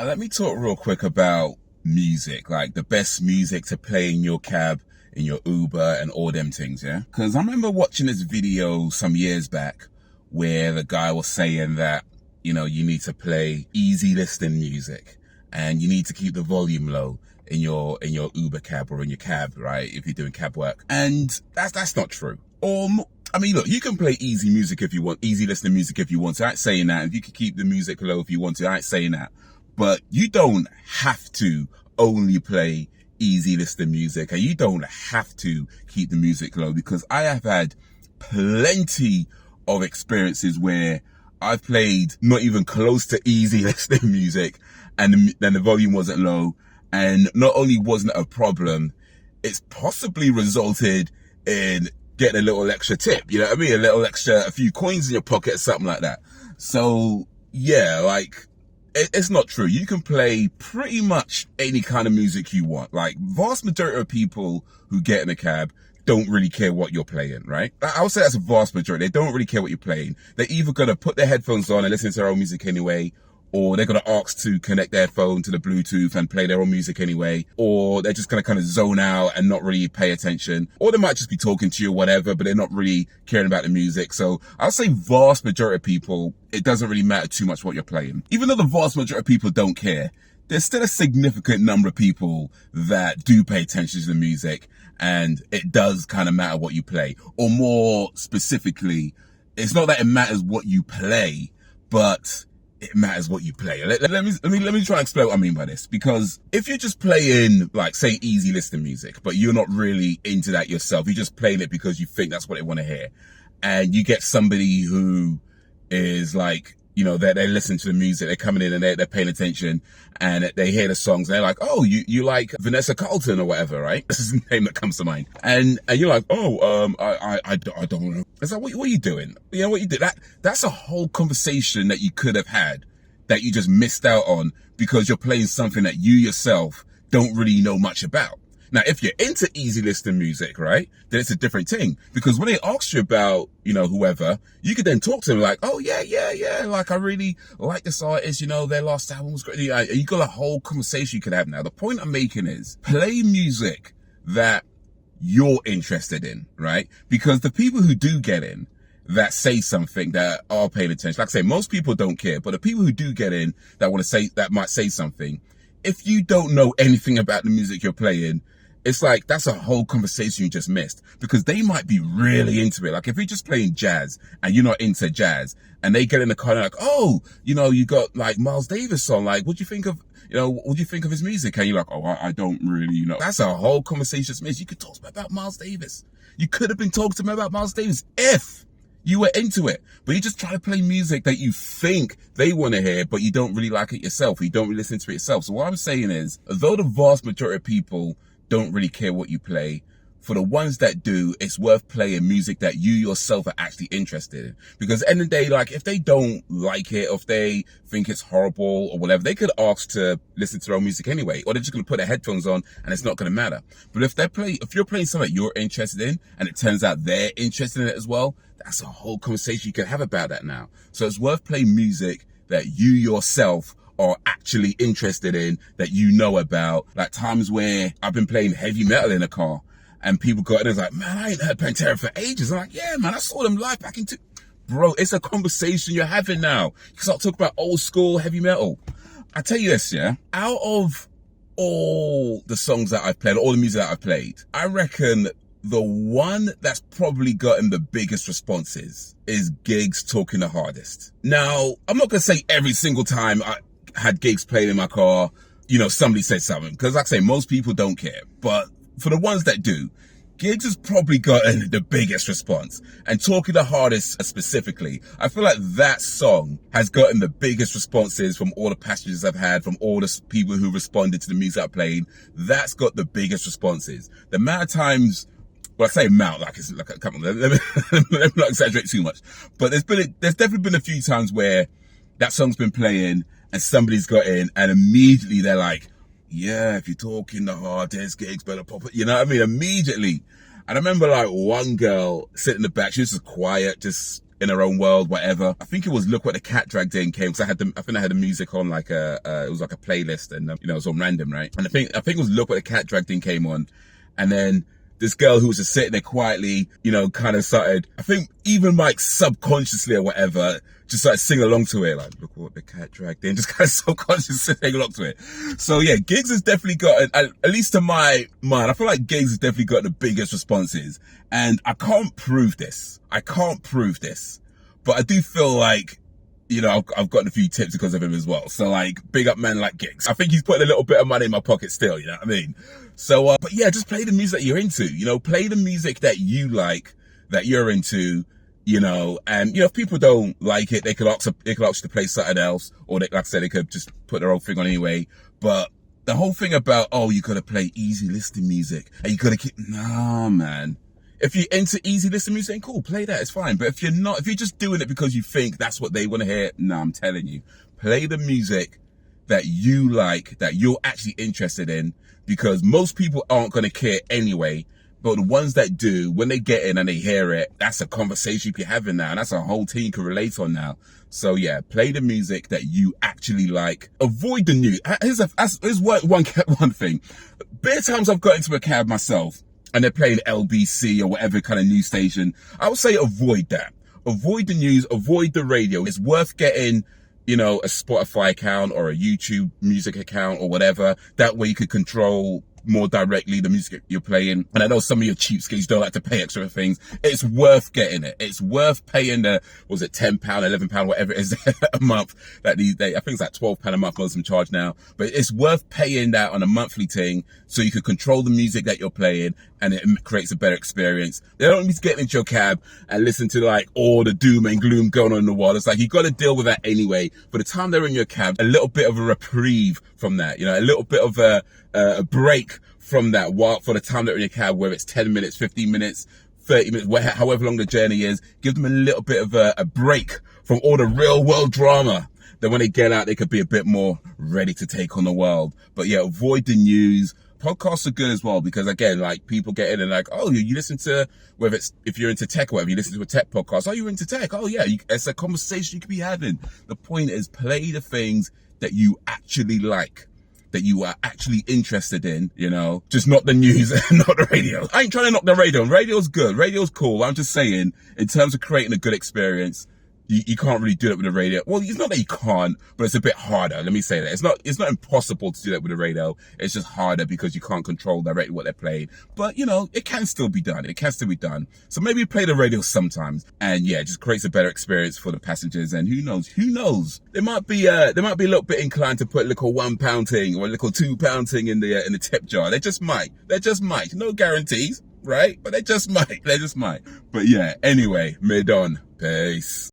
Let me talk real quick about music, like the best music to play in your cab, in your Uber, and all them things, yeah? Because I remember watching this video some years back where the guy was saying that, you need to play easy listening music and you need to keep the volume low in your Uber cab or in your cab, right? If you're doing cab work. And that's not true. I mean, look, you can play easy music if you want, easy listening music if you want to. I ain't saying that. If you can keep the music low if you want to, I ain't saying that. But you don't have to only play easy listening music, and you don't have to keep the music low, because I have had plenty of experiences where I've played not even close to easy listening music and then the volume wasn't low, and not only wasn't it a problem, it's possibly resulted in getting a little extra tip, you know what I mean? A few coins in your pocket or something like that. So yeah, like, it's not true. You can play pretty much any kind of music you want. Like, vast majority of people who get in a cab don't really care what you're playing, right? I would say that's a vast majority. They don't really care what you're playing. They're either going to put their headphones on and listen to their own music anyway, or they're going to ask to connect their phone to the Bluetooth and play their own music anyway, or they're just going to kind of zone out and not really pay attention, or they might just be talking to you or whatever, but they're not really caring about the music. So I'll say vast majority of people, it doesn't really matter too much what you're playing. Even though the vast majority of people don't care, there's still a significant number of people that do pay attention to the music, and it does kind of matter what you play. Or more specifically, it's not that it matters what you play, but it matters what you play. Let me try and explain what I mean by this. Because if you're just playing, like, say, easy listening music, but you're not really into that yourself, you're just playing it because you think that's what they want to hear, and you get somebody who is like, they're listening to the music, they're coming in and they're paying attention, and they hear the songs, and they're like, oh, you like Vanessa Carlton or whatever, right? This is the name that comes to mind. And you're like, oh, I don't know. It's like, what are you doing? You know what you did? That's a whole conversation that you could have had that you just missed out on because you're playing something that you yourself don't really know much about. Now, if you're into easy listening music, right, then it's a different thing. Because when they ask you about, whoever, you could then talk to them like, oh, yeah, like, I really like this artist, their last album was great. You got a whole conversation you could have now. The point I'm making is play music that you're interested in, right? Because the people who do get in, that say something, that are paying attention, like I say, most people don't care, but the people who do get in that want to say, that might say something, if you don't know anything about the music you're playing, it's like, that's a whole conversation you just missed, because they might be really into it. Like, if you're just playing jazz and you're not into jazz, and they get in the car and they're like, oh, you got like Miles Davis on, like, what do you think of his music? And you're like, oh, I don't really, That's a whole conversation just missed. You could talk to them about Miles Davis. You could have been talking to them about Miles Davis if you were into it, but you just try to play music that you think they want to hear, but you don't really like it yourself. You don't really listen to it yourself. So what I'm saying is, although the vast majority of people don't really care what you play, for the ones that do, it's worth playing music that you yourself are actually interested in. Because at the end of the day, like, if they don't like it, or if they think it's horrible or whatever, they could ask to listen to their own music anyway, or they're just going to put their headphones on and it's not going to matter. But if you're playing something that you're interested in, and it turns out they're interested in it as well, that's a whole conversation you can have about that now. So it's worth playing music that you yourself are actually interested in, that you know about. Like, times where I've been playing heavy metal in a car, and people got in, it's like, man, I ain't heard Pantera for ages. I'm like, yeah, man, I saw them live back in Bro, it's a conversation you're having now. You start talking about old school heavy metal. I tell you this, yeah, out of all the songs that I've played, all the music that I've played, I reckon the one that's probably gotten the biggest responses is Gigs Talking the Hardest. Now, I'm not going to say every single time I had Gigs playing in my car, somebody said something, because like I say, most people don't care. But for the ones that do, Gigs has probably gotten the biggest response. And Talking the Hardest specifically, I feel like that song has gotten the biggest responses from all the passengers I've had, from all the people who responded to the music I played. That's got the biggest responses. The amount of times, well, I say amount, like, it's like, come on, let me not exaggerate too much. But there's definitely been a few times where that song's been playing and somebody's got in, and immediately they're like, yeah, if you're talking the hardest, Gigs better pop it. You know what I mean? Immediately. And I remember, like, one girl sitting in the back, she was just quiet, just in her own world, whatever. I think it was Look What the Cat Dragged In came, because I think I had the music on like it was like a playlist, and you know, it was on random, right? And I think it was Look What the Cat Dragged In came on, and then this girl who was just sitting there quietly, you know, kind of started, I think even like subconsciously or whatever, just started singing along to it, like, look what the cat dragged in, just kind of subconsciously singing along to it. So yeah, Gigs has definitely got, at least to my mind, I feel like Gigs has definitely got the biggest responses. And I can't prove this. But I do feel like, you know, I've gotten a few tips because of him as well. So like, big up man like Gigs. I think he's putting a little bit of money in my pocket still, you know what I mean? So, but yeah, just play the music that you're into, you know, play the music that you like, that you're into, you know, and, you know, if people don't like it, they could ask you to play something else, or they, like I said, they could just put their own thing on anyway. But the whole thing about, oh, you gotta play easy listening music, and you gotta keep, nah, man. If you're into easy listening music, cool, play that, it's fine. But if you're not, if you're just doing it because you think that's what they want to hear, nah, I'm telling you, play the music that you like, that you're actually interested in, because most people aren't going to care anyway. But the ones that do, when they get in and they hear it, that's a conversation you can have now, and that's a whole team can relate on now. So yeah, play the music that you actually like. Avoid the news. Here's one thing. Bare times I've got into a cab myself, and they're playing LBC or whatever kind of news station, I would say avoid that. Avoid the news, avoid the radio. It's worth getting, you know, a Spotify account or a YouTube music account or whatever. That way you could control more directly the music you're playing. And I know some of your cheapskates don't like to pay extra things. It's worth getting it. It's worth paying the, was it £10, £11, whatever it is a month that these days, I think it's like £12 a month, most of them charge now. But it's worth paying that on a monthly thing so you can control the music that you're playing, and it creates a better experience. They don't need to get into your cab and listen to like all the doom and gloom going on in the world. It's like, you got to deal with that anyway. For the time they're in your cab, a little bit of a reprieve from that, you know, a little bit of a break from that while for the time they're in your cab, whether it's 10 minutes, 15 minutes, 30 minutes, however long the journey is. Give them a little bit of a break from all the real world drama. Then when they get out, they could be a bit more ready to take on the world. But yeah, avoid the news. Podcasts are good as well, because again, like, people get in and like, oh, you listen to, whether it's, if you're into tech or whatever, you listen to a tech podcast. Oh, you're into tech. Oh yeah, it's a conversation you could be having. The point is, play the things that you actually like, that you are actually interested in, you know, just not the news and not the radio. I ain't trying to knock the radio. Radio's good. Radio's cool. I'm just saying, in terms of creating a good experience, you can't really do it with the radio. Well, it's not that you can't, but it's a bit harder. Let me say that. It's not impossible to do that with the radio. It's just harder because you can't control directly what they're playing. But, you know, it can still be done. It can still be done. So maybe play the radio sometimes. And yeah, it just creates a better experience for the passengers. And who knows? They might be a little bit inclined to put a little £1 thing or a little £2 thing in the tip jar. They just might. No guarantees, right? But they just might. But yeah, anyway, mid on. Peace.